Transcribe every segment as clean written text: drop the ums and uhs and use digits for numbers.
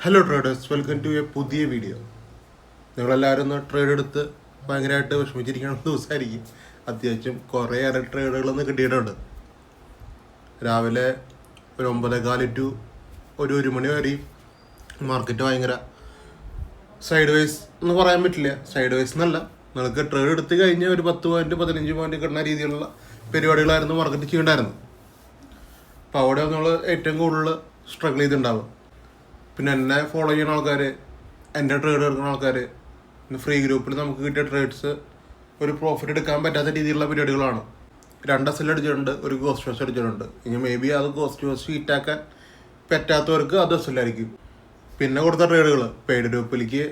Hello traders, welcome to a പുതിയ video. നിങ്ങളെല്ലാവരും ഒന്ന് ട്രേഡ് എടുത്ത് ഭയങ്കരമായിട്ട് വിഷമിച്ചിരിക്കുന്ന ദിവസമായിരിക്കും. അത്യാവശ്യം കുറേയേറെ ട്രേഡുകളൊന്ന് കിട്ടിയിട്ടുണ്ട്. രാവിലെ ഒരു 9:15 ടു ഒരു മണി വരെയും മാർക്കറ്റ് ഭയങ്കര സൈഡ് വൈസ് എന്ന് പറയാൻ പറ്റില്ല. സൈഡ് വൈസ് എന്നല്ല, നിങ്ങൾക്ക് ട്രേഡ് എടുത്ത് കഴിഞ്ഞാൽ ഒരു 10 പോയിന്റ് 15 പോയിന്റ് കിട്ടുന്ന രീതിയിലുള്ള പരിപാടികളായിരുന്നു മാർക്കറ്റ് ചെയ്യേണ്ടായിരുന്നു. അപ്പോൾ അവിടെ നമ്മൾ ഏറ്റവും കൂടുതൽ സ്ട്രഗിൾ ചെയ്തിട്ടുണ്ടാവും. പിന്നെ എന്നെ ഫോളോ ചെയ്യുന്ന ആൾക്കാർ, എൻ്റെ ട്രേഡ് എടുക്കുന്ന ആൾക്കാർ, പിന്നെ ഫ്രീ ഗ്രൂപ്പിൽ നമുക്ക് കിട്ടിയ ട്രേഡ്സ് ഒരു പ്രോഫിറ്റ് എടുക്കാൻ പറ്റാത്ത രീതിയിലുള്ള പരിപാടികളാണ്. 2 SL അടിച്ചിട്ടുണ്ട്, ഒരു ഗോസ്റ്റ് വാഷ് അടിച്ചിട്ടുണ്ട്. ഇനി മേ ബി അത് ഗോസ്റ്റ് വാഷ് ഹീറ്റാക്കാൻ പറ്റാത്തവർക്ക് അത് SL ആയിരിക്കും. പിന്നെ കൊടുത്ത ട്രേഡുകൾ പെയ്ഡ് ഗ്രൂപ്പിലേക്ക്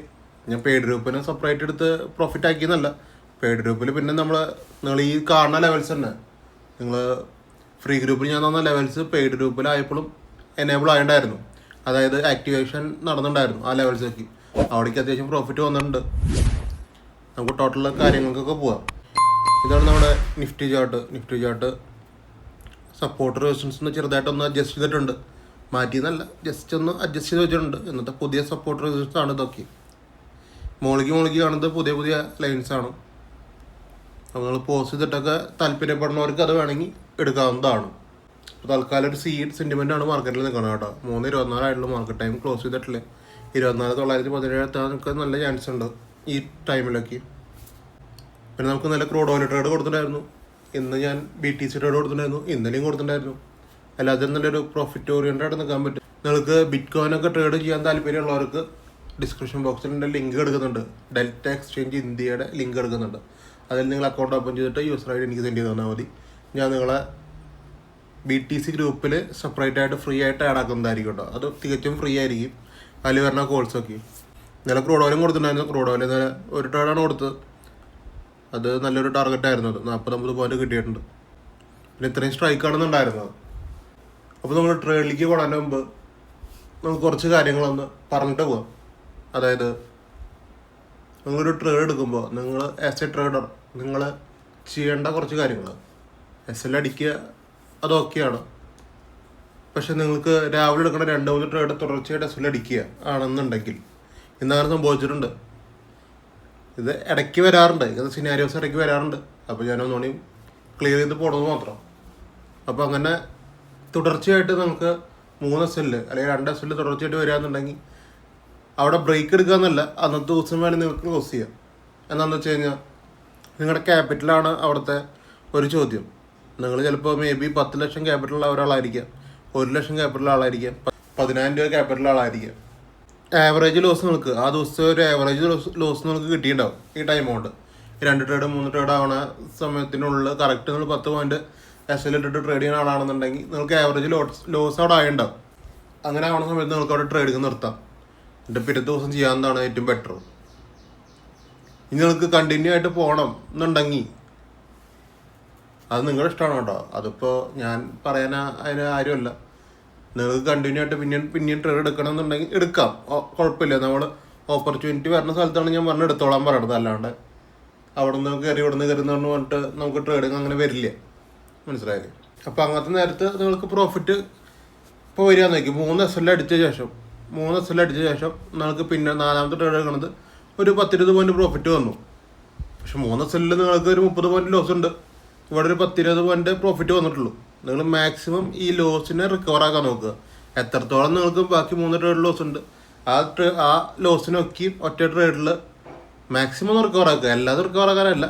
ഞാൻ പെയ്ഡ് ഗ്രൂപ്പിന് സെപ്പറേറ്റ് എടുത്ത് പ്രോഫിറ്റ് ആക്കിയെന്നല്ല. പെയ്ഡ് ഗ്രൂപ്പിൽ പിന്നെ നിങ്ങൾ ഈ കാണുന്ന ലെവൽസ് തന്നെ നിങ്ങൾ ഫ്രീ ഗ്രൂപ്പിൽ ഞാൻ തന്ന ലെവൽസ് പെയ്ഡ് ഗ്രൂപ്പിലായപ്പോഴും എനേബിൾ ആയിട്ടുണ്ടായിരുന്നു. അതായത് ആക്ടിവേഷൻ നടന്നിട്ടുണ്ടായിരുന്നു ആ ലെവൽസൊക്കെ. അവിടേക്ക് അത്യാവശ്യം പ്രോഫിറ്റ് വന്നിട്ടുണ്ട്. നമുക്ക് ടോട്ടൽ കാര്യങ്ങൾക്കൊക്കെ പോവാം. ഇതാണ് നമ്മുടെ നിഫ്റ്റി ചാർട്ട്. സപ്പോർട്ട് റെസിസ്റ്റൻസ് ഒന്ന് ചെറുതായിട്ടൊന്ന് അഡ്ജസ്റ്റ് ചെയ്തിട്ടുണ്ട്. മാറ്റിയെന്നല്ല, ജസ്റ്റ് ഒന്ന് അഡ്ജസ്റ്റ് ചെയ്ത് വെച്ചിട്ടുണ്ട്. ഇന്നത്തെ പുതിയ സപ്പോർട്ട് റെസിസ്റ്റൻസ് ആണ് ഇതൊക്കെ. മോളിക്ക് കാണുന്നത് പുതിയ ലൈൻസാണ്. അപ്പോൾ നിങ്ങൾ പോസ് ചെയ്തിട്ടൊക്കെ താല്പര്യപ്പെടുന്നവർക്ക് അത് വേണമെങ്കിൽ എടുക്കാവുന്നതാണ്. അപ്പോൾ തൽക്കാലം ഒരു സെൻറ്റിമെൻ്റ് ആണ് മാർക്കറ്റിൽ നിൽക്കണം കേട്ടോ. 3:24 ആയിട്ടുള്ള മാർക്കറ്റ് ടൈം ക്ലോസ് ചെയ്തിട്ടില്ലേ. 24,917 എത്താനൊക്കെ നല്ല ചാൻസ് ഉണ്ട് ഈ ടൈമിലൊക്കെ. പിന്നെ നമുക്ക് നല്ല ക്രൂഡ് ഓയിൽ ട്രേഡ് കൊടുത്തിട്ടുണ്ടായിരുന്നു. ഇന്ന് ഞാൻ BTC ട്രേഡ് കൊടുത്തിട്ടുണ്ടായിരുന്നു, ഇന്നലെയും കൊടുത്തിട്ടുണ്ടായിരുന്നു. അല്ലാതെ നല്ലൊരു പ്രോഫിറ്റ് ഓറിയൻറ്റഡ് ആയിട്ട് നിൽക്കാൻ പറ്റും. നിങ്ങൾക്ക് ബിറ്റ് കോയിനൊക്കെ ട്രേഡ് ചെയ്യാൻ താല്പര്യമുള്ളവർക്ക് ഡിസ്ക്രിപ്ഷൻ ബോക്സിൽ എൻ്റെ ലിങ്ക് എടുക്കുന്നുണ്ട്. ഡെൽറ്റ എക്സ്ചേഞ്ച് ഇന്ത്യയുടെ ലിങ്ക് എടുക്കുന്നുണ്ട്. അതിൽ നിങ്ങൾ അക്കൗണ്ട് ഓപ്പൺ ചെയ്തിട്ട് യൂസർ ID എനിക്ക് സെൻഡ് ചെയ്ത് തന്നാൽ മതി. ഞാൻ നിങ്ങളെ BTC ഗ്രൂപ്പിൽ സെപ്പറേറ്റ് ആയിട്ട് ഫ്രീ ആയിട്ട് ആഡ് ആക്കുന്നതായിരിക്കും കേട്ടോ. അത് തികച്ചും ഫ്രീ ആയിരിക്കും. അതിൽ വരുന്ന കോഴ്സൊക്കെ. ഇന്നലെ ക്രൂഡ് ഓയിലും കൊടുത്തിട്ടുണ്ടായിരുന്നു. ക്രൂഡ് ഓയിൽ ഇന്നലെ ഒരു ട്രേഡാണ് കൊടുത്തത്. അത് നല്ലൊരു ടാർഗറ്റ് ആയിരുന്നു. അത് 40-50 പോയിന്റ് കിട്ടിയിട്ടുണ്ട്. പിന്നെ ഇത്രയും സ്ട്രൈക്കാണെന്നുണ്ടായിരുന്നത്. അപ്പോൾ നമ്മൾ ട്രേഡിലേക്ക് പോകാൻ മുമ്പ് നമുക്ക് കുറച്ച് കാര്യങ്ങളൊന്ന് പറഞ്ഞിട്ട് പോകാം. അതായത് നിങ്ങളൊരു ട്രേഡ് എടുക്കുമ്പോൾ നിങ്ങൾ ആസ് എ ട്രേഡർ നിങ്ങൾ ചെയ്യേണ്ട കുറച്ച് കാര്യങ്ങൾ. SL അടിക്കുക അതൊക്കെയാണ്. പക്ഷെ നിങ്ങൾക്ക് രാവിലെ എടുക്കുന്ന 2-3 ട്രേഡ് തുടർച്ചയായിട്ട് SL അടിക്കുക ആണെന്നുണ്ടെങ്കിൽ ഇന്നങ്ങനെ സംഭവിച്ചിട്ടുണ്ട്. ഇത് ഇടയ്ക്ക് വരാറുണ്ട്, ഇത് സിനാരിയോസ് ഇടയ്ക്ക് വരാറുണ്ട്. അപ്പോൾ ഞാനൊന്നുകൂടി ക്ലിയർ ചെയ്ത് പോകണമെന്ന് മാത്രം. അപ്പോൾ അങ്ങനെ തുടർച്ചയായിട്ട് നമുക്ക് 3 SL അല്ലെങ്കിൽ 2 SL തുടർച്ചയായിട്ട് വരികയാണെന്നുണ്ടെങ്കിൽ അവിടെ ബ്രേക്ക് എടുക്കുക എന്നല്ല, അന്നത്തെ ദിവസം വേണമെങ്കിൽ നിങ്ങൾക്ക് ക്ലോസ് ചെയ്യാം. എന്താണെന്ന് വെച്ച് കഴിഞ്ഞാൽ നിങ്ങളുടെ ക്യാപിറ്റലാണ് അവിടുത്തെ ഒരു ചോദ്യം. നിങ്ങൾ ചിലപ്പോൾ മേ ബി 10 ലക്ഷം ക്യാപിറ്റലുള്ള ഒരാളായിരിക്കാം, 1 ലക്ഷം ക്യാപിറ്റലുള്ള ആളായിരിക്കാം, 10,000 രൂപ ക്യാപിറ്റലുള്ള ആളായിരിക്കാം. ആവറേജ് ലോസ് നിങ്ങൾക്ക് ആ ദിവസത്തെ ഒരു ആവറേജ് ലോസ് നിങ്ങൾക്ക് കിട്ടിയിട്ടുണ്ടാവും ഈ ടൈം കൊണ്ട്. 2 ട്രേഡ് 3 ട്രേഡ് ആവണ സമയത്തിനുള്ളിൽ കറക്റ്റ് നിങ്ങൾ 10 പോയിന്റ് SL ഇട്ടിട്ട് ട്രേഡ് ചെയ്യുന്ന ആളാണെന്നുണ്ടെങ്കിൽ നിങ്ങൾക്ക് ആവറേജ് ലോസ് അവിടെ ആയിട്ടുണ്ടാവും. അങ്ങനെ ആവണ സമയത്ത് നിങ്ങൾക്ക് അവിടെ ട്രേഡിങ് നിർത്താം. എന്നിട്ട് പിറ്റത്തെ ദിവസം ചെയ്യാവുന്നതാണ് ഏറ്റവും ബെറ്റർ. ഇനി നിങ്ങൾക്ക് കണ്ടിന്യൂ ആയിട്ട് പോകണം എന്നുണ്ടെങ്കിൽ അത് നിങ്ങളുടെ ഇഷ്ടമാണ് കേട്ടോ. അതിപ്പോൾ ഞാൻ പറയാൻ അതിന് ആരുമല്ല. നിങ്ങൾക്ക് കണ്ടിന്യൂ ആയിട്ട് പിന്നെയും ട്രേഡ് എടുക്കണം എന്നുണ്ടെങ്കിൽ എടുക്കാം, കുഴപ്പമില്ല. നമ്മൾ ഓപ്പർച്യൂണിറ്റി വരുന്ന സ്ഥലത്താണ് ഞാൻ പറഞ്ഞ് എടുത്തോളാൻ പറയണത്. അല്ലാണ്ട് അവിടെ നിന്ന് കയറി പറഞ്ഞിട്ട് നമുക്ക് ട്രേഡിങ് അങ്ങനെ വരില്ല, മനസ്സിലായില്ലേ. അപ്പോൾ അങ്ങനത്തെ നേരത്ത് നിങ്ങൾക്ക് പ്രോഫിറ്റ് ഇപ്പോൾ വരികയെന്ന് നോക്കി 3 SL അടിച്ച ശേഷം നിങ്ങൾക്ക് പിന്നെ 4ാമത്തെ ട്രേഡ് എടുക്കുന്നത് ഒരു 10-20 പോയിന്റ് പ്രോഫിറ്റ് വന്നു. പക്ഷെ 3 SL നിങ്ങൾക്ക് ഒരു 30 പോയിന്റ് ലോസ് ഉണ്ട്. ഇവിടെ ഒരു 10-20 പോയിന്റ് പ്രോഫിറ്റ് വന്നിട്ടുള്ളൂ. നിങ്ങൾ മാക്സിമം ഈ ലോസിനെ റിക്കവർ ആക്കാൻ നോക്കുക. എത്രത്തോളം നിങ്ങൾക്ക് ബാക്കി 3 ട്രേഡ് ലോസ് ഉണ്ട് ആ ലോസിനൊക്കെ ഒറ്റ ട്രേഡിൽ മാക്സിമം റിക്കവർ ആക്കുക. അല്ലാതെ റിക്കവർ ആക്കാനല്ല,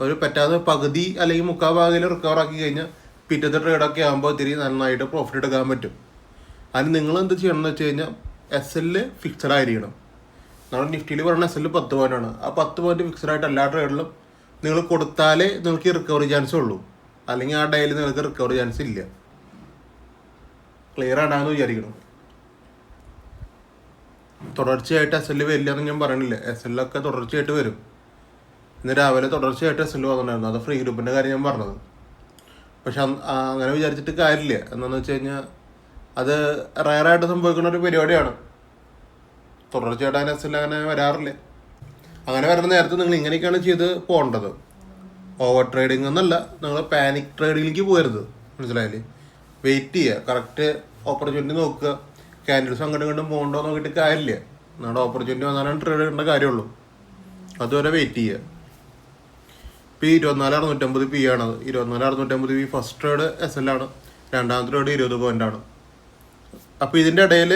ഒരു പറ്റാതെ പകുതി അല്ലെങ്കിൽ 3/4 ഭാഗത്തിൽ റിക്കവർ ആക്കി കഴിഞ്ഞാൽ പിറ്റത്തെ ട്രേഡൊക്കെ ആകുമ്പോൾ ഇത്തിരി നന്നായിട്ട് പ്രോഫിറ്റ് എടുക്കാൻ പറ്റും. അതിന് നിങ്ങൾ എന്ത് ചെയ്യണം എന്ന് വെച്ച് കഴിഞ്ഞാൽ SL ഫിക്സഡ് ആയിരിക്കണം. നമ്മൾ നിഫ്റ്റിയിൽ പറയുന്ന SL 10 പോയിൻ്റാണ്. ആ 10 പോയിന്റ് ഫിക്സഡ് ആയിട്ട് എല്ലാ ട്രേഡിലും നിങ്ങൾ കൊടുത്താലേ നിങ്ങൾക്ക് റിക്കവറി ചാൻസ് ഉള്ളൂ. അല്ലെങ്കിൽ ആ ഡേയിൽ നിങ്ങൾക്ക് റിക്കവറി ചാൻസ് ഇല്ല. ക്ലിയർ ആണെന്ന് വിചാരിക്കണം. തുടർച്ചയായിട്ട് SL വരില്ല എന്ന് ഞാൻ പറയണില്ല. SL ഒക്കെ തുടർച്ചയായിട്ട് വരും. ഇന്ന് രാവിലെ തുടർച്ചയായിട്ട് SL വന്നിട്ടുണ്ടായിരുന്നു. അത് ഫ്രീ ഗ്രൂപ്പിൻ്റെ കാര്യം ഞാൻ പറഞ്ഞത്. പക്ഷെ അങ്ങനെ വിചാരിച്ചിട്ട് കാര്യമില്ല. എന്താണെന്ന് വെച്ച് കഴിഞ്ഞാൽ അത് റയറായിട്ട് സംഭവിക്കുന്ന ഒരു പരിപാടിയാണ്. തുടർച്ചയായിട്ട് അതിന് SL അങ്ങനെ വരാറില്ല. അങ്ങനെ വരുന്ന നേരത്തെ നിങ്ങൾ ഇങ്ങനെയൊക്കെയാണ് ചെയ്ത് പോകേണ്ടത്. ഓവർ ട്രേഡിംഗ് എന്നല്ല, നിങ്ങൾ പാനിക് ട്രേഡിങ്ങിലേക്ക് പോകരുത്, മനസ്സിലായില്ലേ. വെയിറ്റ് ചെയ്യുക, കറക്റ്റ് ഓപ്പർച്യൂണിറ്റി നോക്കുക. ക്യാൻഡിൽസ് അങ്ങോട്ടും ഇങ്ങോട്ടും പോകണ്ടോ നോക്കിയിട്ട് കാര്യമില്ല. നമ്മുടെ ഓപ്പർച്യൂണിറ്റി വന്നാലാണ് ട്രേഡ് ചെയ്യേണ്ട കാര്യമുള്ളൂ. അതുവരെ വെയിറ്റ് ചെയ്യുക. ഇപ്പോൾ ഈ 24,650 ആണത്. 24,650 ഫസ്റ്റ് ട്രേഡ് SL ആണ്, രണ്ടാമത്തെ ട്രേഡ് 20 പോയിൻ്റാണ്. അപ്പോൾ ഇതിൻ്റെ ഇടയിൽ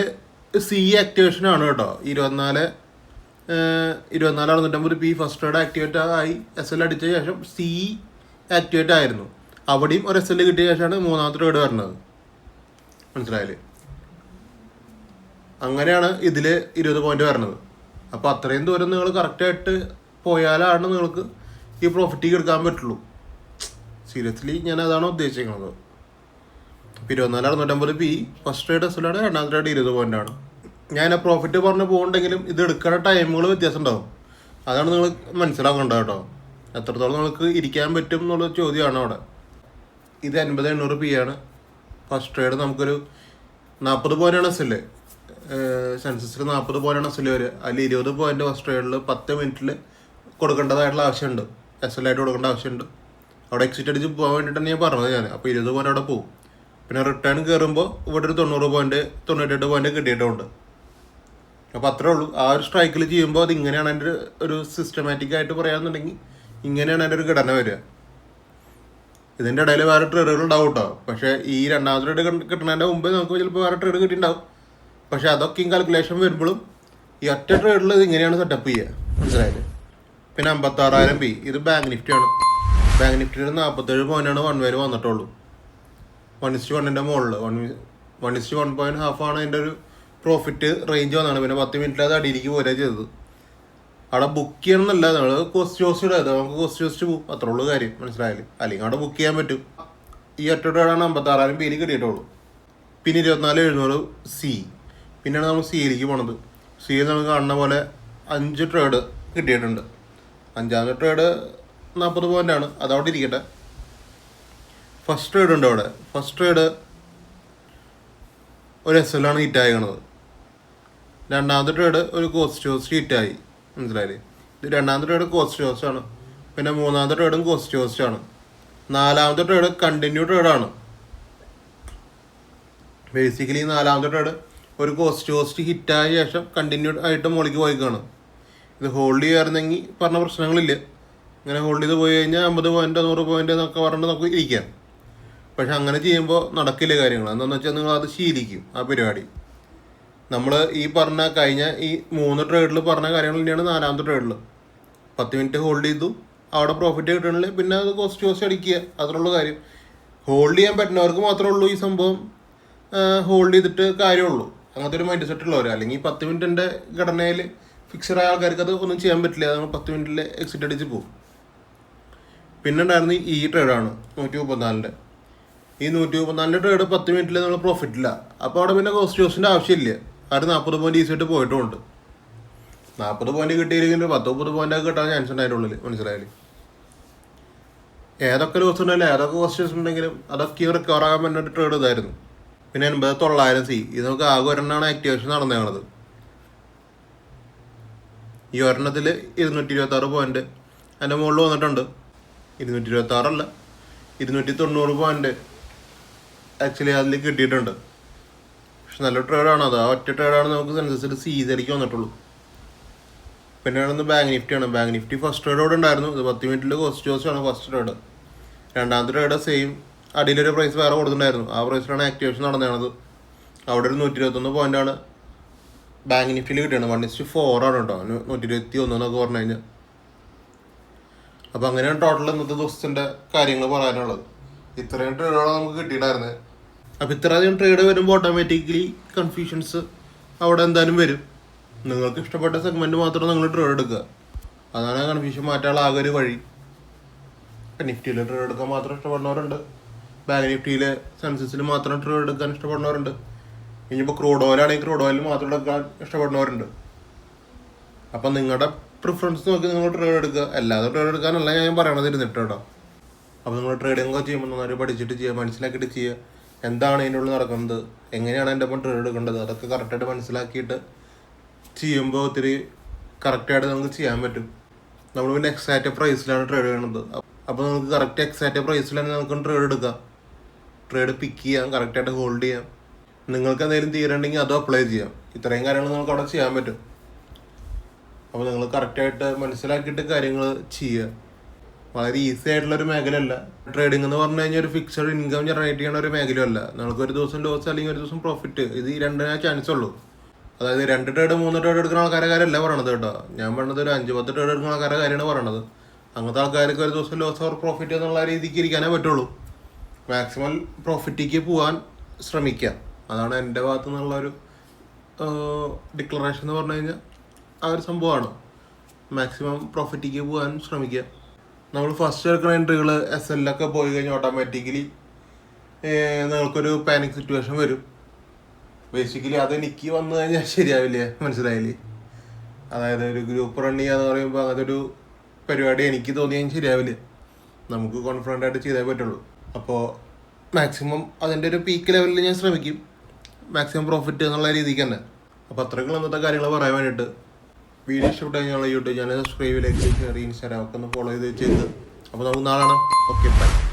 ആക്ടിവേഷനാണ് കേട്ടോ. 24,650 ഫസ്റ്റ് ട്രേഡ് ആക്ടിവേറ്റ് ആയി SL അടിച്ച ശേഷം ആക്ടിവേറ്റ് ആയിരുന്നു. അവിടെയും ഒരു SL കിട്ടിയ ശേഷമാണ് മൂന്നാമത്തെ ട്രേഡ് വരുന്നത്. മനസ്സിലായില്ലേ? അങ്ങനെയാണ് ഇതിൽ 20 പോയിന്റ് വരുന്നത്. അപ്പോൾ അത്രയും ദൂരം നിങ്ങൾ കറക്റ്റായിട്ട് പോയാലാണ് നിങ്ങൾക്ക് ഈ പ്രോഫിറ്റ് എടുക്കാൻ പറ്റുള്ളൂ. സീരിയസ്ലി ഞാൻ അതാണ് ഉദ്ദേശിക്കുന്നത്. 24,650 ഫസ്റ്റ് ട്രേഡ് SL, രണ്ടാമത്തെ ട്രേഡ് 20 പോയിൻ്റാണ്. ഞാൻ പ്രോഫിറ്റ് പറഞ്ഞ് പോകുന്നുണ്ടെങ്കിലും ഇത് എടുക്കുന്ന ടൈമുകൾ വ്യത്യാസം ഉണ്ടാവും. അതാണ് നിങ്ങൾ മനസ്സിലാക്കേണ്ടത് കേട്ടോ. എത്രത്തോളം നിങ്ങൾക്ക് ഇരിക്കാൻ പറ്റും എന്നുള്ള ചോദ്യമാണ് അവിടെ. ഇത് 50,800 ആണ് ഫസ്റ്റ് ട്രേഡ്. നമുക്കൊരു 40 പോയിൻ്റാണ് SL. സെൻസസിൽ 40 പോയിൻ്റാണ് SL വരിക. അതിൽ 20 പോയിൻ്റ് ഫസ്റ്റ് ട്രേഡിൽ 10 മിനിറ്റിൽ കൊടുക്കേണ്ടതായിട്ടുള്ള ആവശ്യമുണ്ട്. SL ആയിട്ട് കൊടുക്കേണ്ട ആവശ്യമുണ്ട്. അവിടെ എക്സിറ്റ് അടിച്ച് പോകാൻ വേണ്ടിയിട്ടാണ് ഞാൻ പറഞ്ഞത് ഞാൻ. അപ്പോൾ 20 പോയിൻ്റ് അവിടെ പോകും. പിന്നെ റിട്ടേൺ കയറുമ്പോൾ ഇവിടെ ഒരു 90 പോയിൻ്റ് 98 പോയിൻ്റ് കിട്ടിയിട്ടുണ്ട്. അപ്പോൾ അത്രേ ഉള്ളൂ. ആ ഒരു സ്ട്രൈക്കിൽ ചെയ്യുമ്പോൾ അത് ഇങ്ങനെയാണ് എൻ്റെ ഒരു സിസ്റ്റമാറ്റിക് ആയിട്ട് പറയാമെന്നുണ്ടെങ്കിൽ ഇങ്ങനെയാണ് എൻ്റെ ഒരു ഘടന വരിക. ഇതിൻ്റെ ഇടയിൽ വേറെ ട്രേഡുകൾ ഉണ്ടാവും കേട്ടോ. പക്ഷേ ഈ രണ്ടാമത്തെ ട്രേഡ് കിട്ടുന്നതിൻ്റെ മുമ്പ് നമുക്ക് ചിലപ്പോൾ വേറെ ട്രേഡ് കിട്ടിയിട്ടുണ്ടാവും. പക്ഷേ അതൊക്കെയും കാൽക്കുലേഷൻ വരുമ്പോഴും ഈ ഒറ്റ ട്രേഡിൽ ഇത് ഇങ്ങനെയാണ് സെറ്റപ്പ് ചെയ്യുക. മനസ്സിലായത്? പിന്നെ 56,000 ഇത് ബാങ്ക് നിഫ്റ്റിയാണ്. ബാങ്ക് നിഫ്റ്റിയുടെ 47 പോയിൻ്റാണ് വൺ വേയിൽ വന്നിട്ടുള്ളൂ. 1:1 മുകളിൽ 1:1.5 ആണ് അതിൻ്റെ ഒരു പ്രോഫിറ്റ് റേഞ്ച് വന്നതാണ്. പിന്നെ 10 മിനിറ്റിൽ അത് അടിയിലേക്ക് പോരാ ചെയ്തത്. അവിടെ ബുക്ക് ചെയ്യണമെന്നല്ല, നമ്മൾ കോസ്റ്റ് ഇടാതെ നമുക്ക് കോസ്റ്റ് പോകും. അത്രേ ഉള്ളൂ കാര്യം. മനസ്സിലായാലും അല്ലെങ്കിൽ അവിടെ ബുക്ക് ചെയ്യാൻ പറ്റും. ഈ ഒറ്റ ട്രേഡാണ് 56,000 കിട്ടിയിട്ടുള്ളൂ. പിന്നെ 24,700 പിന്നെയാണ് നമ്മൾ സിയിലേക്ക് പോണത്. സിയിൽ നമുക്ക് കാണുന്ന പോലെ 5 ട്രേഡ് കിട്ടിയിട്ടുണ്ട്. അഞ്ചാമത്തെ ട്രേഡ് 40 പോയിൻ്റാണ്. അതവിടെ ഇരിക്കട്ടെ. ഫസ്റ്റ് ട്രേഡ് ഉണ്ട് അവിടെ. ഫസ്റ്റ് ട്രേഡ് ഒരു SL ആണ് ഹിറ്റായിക്കണത്. രണ്ടാമത്തെ ട്രേഡ് ഒരു കോസ്റ്റ് ഹിറ്റായി. മനസ്സിലായില്ലേ? ഇത് രണ്ടാമത്തെ ട്രേഡ് കോസ്റ്റ് ആണ്. പിന്നെ മൂന്നാമത്തെ ട്രേഡും കോസ്റ്റ് ആണ്. നാലാമത്തെ ട്രേഡ് കണ്ടിന്യൂ ട്രേഡാണ്. ബേസിക്കലി നാലാമത്തെ ട്രേഡ് ഒരു കോസ്റ്റ് ഹിറ്റായ ശേഷം കണ്ടിന്യൂ ആയിട്ട് മുകളിലേക്ക് പോയിക്കാണ്. ഇത് ഹോൾഡ് ചെയ്യാറുണ്ടെങ്കിൽ പറഞ്ഞ പ്രശ്നങ്ങളില്ല. ഇങ്ങനെ ഹോൾഡ് ചെയ്ത് പോയി കഴിഞ്ഞാൽ 50 പോയിൻ്റ് 100 പോയിൻ്റ് എന്നൊക്കെ പറഞ്ഞിട്ട് നമുക്ക് ഇരിക്കാം. പക്ഷെ അങ്ങനെ ചെയ്യുമ്പോൾ നടക്കില്ല കാര്യങ്ങൾ. എന്താണെന്ന് വെച്ചാൽ നിങ്ങൾ അത് ശീലിക്കും ആ പരിപാടി. നമ്മൾ ഈ പറഞ്ഞ കഴിഞ്ഞ ഈ 3 ട്രേഡിൽ പറഞ്ഞ കാര്യങ്ങൾ തന്നെയാണ് നാലാമത്തെ ട്രേഡിൽ. 10 മിനിറ്റ് ഹോൾഡ് ചെയ്തു, അവിടെ പ്രോഫിറ്റ് കിട്ടണില്ല, പിന്നെ അത് കോസ്റ്റ് അടിക്കുക. അതിലുള്ള കാര്യം ഹോൾഡ് ചെയ്യാൻ പറ്റുന്നവർക്ക് മാത്രമേ ഉള്ളൂ ഈ സംഭവം ഹോൾഡ് ചെയ്തിട്ട് കാര്യമുള്ളൂ. അങ്ങനത്തെ ഒരു മൈൻഡ് സെറ്റ് ഉള്ളവർ. അല്ലെങ്കിൽ 10 മിനിറ്റിൻ്റെ ഘടനയിൽ ഫിക്സഡ് ആയ ആൾക്കാർക്ക് അത് ഒന്നും ചെയ്യാൻ പറ്റില്ല. അത് 10 മിനിറ്റിൽ എക്സിറ്റ് അടിച്ച് പോകും. പിന്നെ ഉണ്ടായിരുന്ന ഈ ട്രേഡാണ് 134. ഈ 134 ട്രേഡ് 10 മിനിറ്റിൽ നമ്മൾ പ്രോഫിറ്റില്ല. അപ്പോൾ അവിടെ പിന്നെ കോസ്റ്റിൻ്റെ ആവശ്യമില്ല. അത് 40 പോയിന്റ് ഈസിയായിട്ട് പോയിട്ടുമുണ്ട്. 40 പോയിന്റ് കിട്ടിയില്ലെങ്കിൽ 10-30 പോയിൻ്റൊക്കെ കിട്ടാൻ ചാൻസ് ഉണ്ട് അതിൻ്റെ ഉള്ളിൽ. മനസ്സിലായാലും ഏതൊക്കെ ലോസ് ഉണ്ടെങ്കിലും ഏതൊക്കെ കോസ്റ്റ്യൂസ് ഉണ്ടെങ്കിലും അതൊക്കെ റിക്കവർ ആകാൻ പറ്റുന്ന ട്രേഡ് ഇതായിരുന്നു. പിന്നെ 80,900 ഇത് നമുക്ക് ആകെ ഒരെണ്ണമാണ് ആക്ടിവേഷൻ നടന്നേണത്. ഈ ഒരെണ്ണത്തിൽ 226 പോയിന്റ് അതിൻ്റെ മുകളിൽ വന്നിട്ടുണ്ട്. 226 290 പോയിന്റ് ആക്ച്വലി അതിൽ കിട്ടിയിട്ടുണ്ട്. പക്ഷെ നല്ല ട്രേഡാണ് അത്. ആ ഒറ്റ ട്രേഡാണ് നമുക്ക് സെൻസസിൽ സീസറിക്ക് വന്നിട്ടുള്ളൂ. പിന്നെ ആണെന്ന് ബാങ്ക് നിഫ്റ്റിയാണ്. ബാങ്ക് നിഫ്റ്റി ഫസ്റ്റ് ട്രേഡോടെ ഉണ്ടായിരുന്നു. ഇത് 10 മിനിറ്റിൽ കോസ്റ്റാണ് ഫസ്റ്റ് ട്രേഡ്. രണ്ടാമത്തെ ട്രേഡ് സെയിം അടിയിലൊരു പ്രൈസ് വേറെ കൊടുത്തിട്ടുണ്ടായിരുന്നു. ആ പ്രൈസിലാണ് ആക്ടിവേഷൻ നടന്നത്. അവിടെ ഒരു 121 പോയിൻ്റാണ് ബാങ്ക് നിഫ്റ്റിയിൽ കിട്ടിയാണ്. 1:4 ആണ് കേട്ടോ. 121 എന്നൊക്കെ പറഞ്ഞു കഴിഞ്ഞാൽ. അപ്പോൾ അങ്ങനെയാണ് ടോട്ടൽ ഇന്നത്തെ ദിവസത്തിൻ്റെ കാര്യങ്ങൾ പറയാനുള്ളത്. ഇത്രയും ട്രേഡുകളാണ് നമുക്ക് കിട്ടിയിട്ടുണ്ടായിരുന്നത്. അപ്പോൾ ഇത്രയധികം ട്രേഡ് വരുമ്പോൾ ഓട്ടോമാറ്റിക്കലി കൺഫ്യൂഷൻസ് അവിടെ എന്തായാലും വരും. നിങ്ങൾക്ക് ഇഷ്ടപ്പെട്ട സെഗ്മെൻറ്റ് മാത്രം നിങ്ങൾ ട്രേഡ് എടുക്കുക. അതാണ് കൺഫ്യൂഷൻ മാറ്റാനുള്ള ആകെ ഒരു വഴി. നിഫ്റ്റിയിൽ ട്രേഡ് എടുക്കാൻ മാത്രം ഇഷ്ടപ്പെടുന്നവരുണ്ട്. ബാങ്ക് നിഫ്റ്റിയിൽ സെൻസസിൽ മാത്രം ട്രേഡ് എടുക്കാൻ ഇഷ്ടപ്പെടുന്നവരുണ്ട്. ഇനിയിപ്പോൾ ക്രൂഡ് ഓയിലാണെങ്കിൽ ക്രൂഡ് ഓയിൽ മാത്രം എടുക്കാൻ ഇഷ്ടപ്പെടുന്നവരുണ്ട്. അപ്പം നിങ്ങളുടെ പ്രിഫറൻസ് നോക്കി നിങ്ങൾ ട്രേഡ് എടുക്കുക. അല്ലാതെ ട്രേഡ് എടുക്കാനല്ല ഞാൻ പറയണത് ഇരുന്നിട്ട് കേട്ടോ. അപ്പോൾ നിങ്ങൾ ട്രേഡിംഗ് ഒക്കെ ചെയ്യുമ്പോൾ നന്നായി പഠിച്ചിട്ട് ചെയ്യുക, മനസ്സിലാക്കിയിട്ട് ചെയ്യുക. എന്താണ് അതിൻ്റെ ഉള്ളിൽ നടക്കുന്നത്, എങ്ങനെയാണ് എൻ്റെ ഒപ്പം ട്രേഡ് എടുക്കേണ്ടത്, അതൊക്കെ കറക്റ്റായിട്ട് മനസ്സിലാക്കിയിട്ട് ചെയ്യുമ്പോൾ ഒത്തിരി കറക്റ്റായിട്ട് നമുക്ക് ചെയ്യാൻ പറ്റും. നമ്മൾ പിന്നെ എക്സാക്റ്റ് പ്രൈസിലാണ് ട്രേഡ് ചെയ്യണത്. അപ്പോൾ നമുക്ക് കറക്റ്റ് എക്സാക്റ്റ് പ്രൈസിൽ തന്നെ നമുക്ക് ട്രേഡ് എടുക്കാം, ട്രേഡ് പിക്ക് ചെയ്യാം, കറക്റ്റായിട്ട് ഹോൾഡ് ചെയ്യാം. നിങ്ങൾക്ക് എന്തെങ്കിലും തീരണ്ടെങ്കിൽ അതും അപ്ലൈ ചെയ്യാം. ഇത്രയും കാര്യങ്ങൾ നിങ്ങൾക്ക് അവിടെ ചെയ്യാൻ പറ്റും. അപ്പോൾ നിങ്ങൾ കറക്റ്റായിട്ട് മനസ്സിലാക്കിയിട്ട് കാര്യങ്ങൾ ചെയ്യുക. വളരെ ഈസി ആയിട്ടുള്ളൊരു മേഖലയല്ല ട്രേഡിംഗ് എന്ന് പറഞ്ഞു കഴിഞ്ഞാൽ. ഒരു ഫിക്സഡ് ഇൻകം ജനറേറ്റ് ചെയ്യുന്ന ഒരു മേഖലയല്ല. നിങ്ങൾക്ക് ഒരു ദിവസം ലോസ് അല്ലെങ്കിൽ ഒരു ദിവസം പ്രോഫിറ്റ്, ഇത് ഈ രണ്ടിനേ ചാൻസ് ഉള്ളൂ. അതായത് 2 ട്രേഡ് 3 ട്രേഡ് എടുക്കുന്ന ആൾക്കാരുടെ കാര്യമല്ല പറയണത് കേട്ടോ. ഞാൻ പറഞ്ഞത് ഒരു 5-10 ട്രേഡ് എടുക്കുന്ന ആൾക്കാരുടെ കാര്യമാണ് പറയണത്. അങ്ങനത്തെ ആൾക്കാർക്ക് ഒരു ദിവസം ലോസ് ഓർ പ്രോഫിറ്റ് എന്നുള്ള രീതിക്ക് ഇരിക്കാനേ പറ്റുള്ളൂ. മാക്സിമം പ്രോഫിറ്റിലേക്ക് പോകാൻ ശ്രമിക്കുക. അതാണ് എൻ്റെ ഭാഗത്തു നിന്നുള്ളൊരു ഡിക്ലറേഷൻ എന്ന് പറഞ്ഞു കഴിഞ്ഞാൽ. ആ ഒരു സംഭവമാണ് മാക്സിമം പ്രോഫിറ്റിലേക്ക് പോകാൻ ശ്രമിക്കുക. നമ്മൾ ഫസ്റ്റ് എടുക്കുന്ന എൻട്രികൾ SL ഒക്കെ പോയി കഴിഞ്ഞാൽ ഓട്ടോമാറ്റിക്കലി നിങ്ങൾക്കൊരു പാനിക് സിറ്റുവേഷൻ വരും. ബേസിക്കലി അതെനിക്ക് വന്നു കഴിഞ്ഞാൽ ശരിയാവില്ല, മനസ്സിലായില്ലേ? അതായത് ഒരു ഗ്രൂപ്പ് റൺ ചെയ്യാന്ന് പറയുമ്പോൾ അങ്ങനത്തെ ഒരു പരിപാടി എനിക്ക് തോന്നിയാൽ ശരിയാവില്ല. നമുക്ക് കോൺഫിഡൻ്റ് ആയിട്ട് ചെയ്തേ പറ്റുള്ളൂ. അപ്പോൾ മാക്സിമം അതിൻ്റെ ഒരു പീക്ക് ലെവലിൽ ഞാൻ ശ്രമിക്കും, മാക്സിമം പ്രോഫിറ്റ് എന്നുള്ള രീതിക്ക് തന്നെ. അപ്പോൾ അത്രയ്ക്കുള്ള ഇന്നത്തെ കാര്യങ്ങൾ പറയാൻ വേണ്ടിയിട്ട്. വീഡിയോ ഇഷ്ടപ്പെട്ട് കഴിഞ്ഞാൽ YouTube channel subscribe, like, share, Instagram ഒക്കെ ഒന്ന് ഫോളോ ചെയ്ത്. അപ്പോൾ നമുക്ക് നാളെ കാണാം. Okay, by.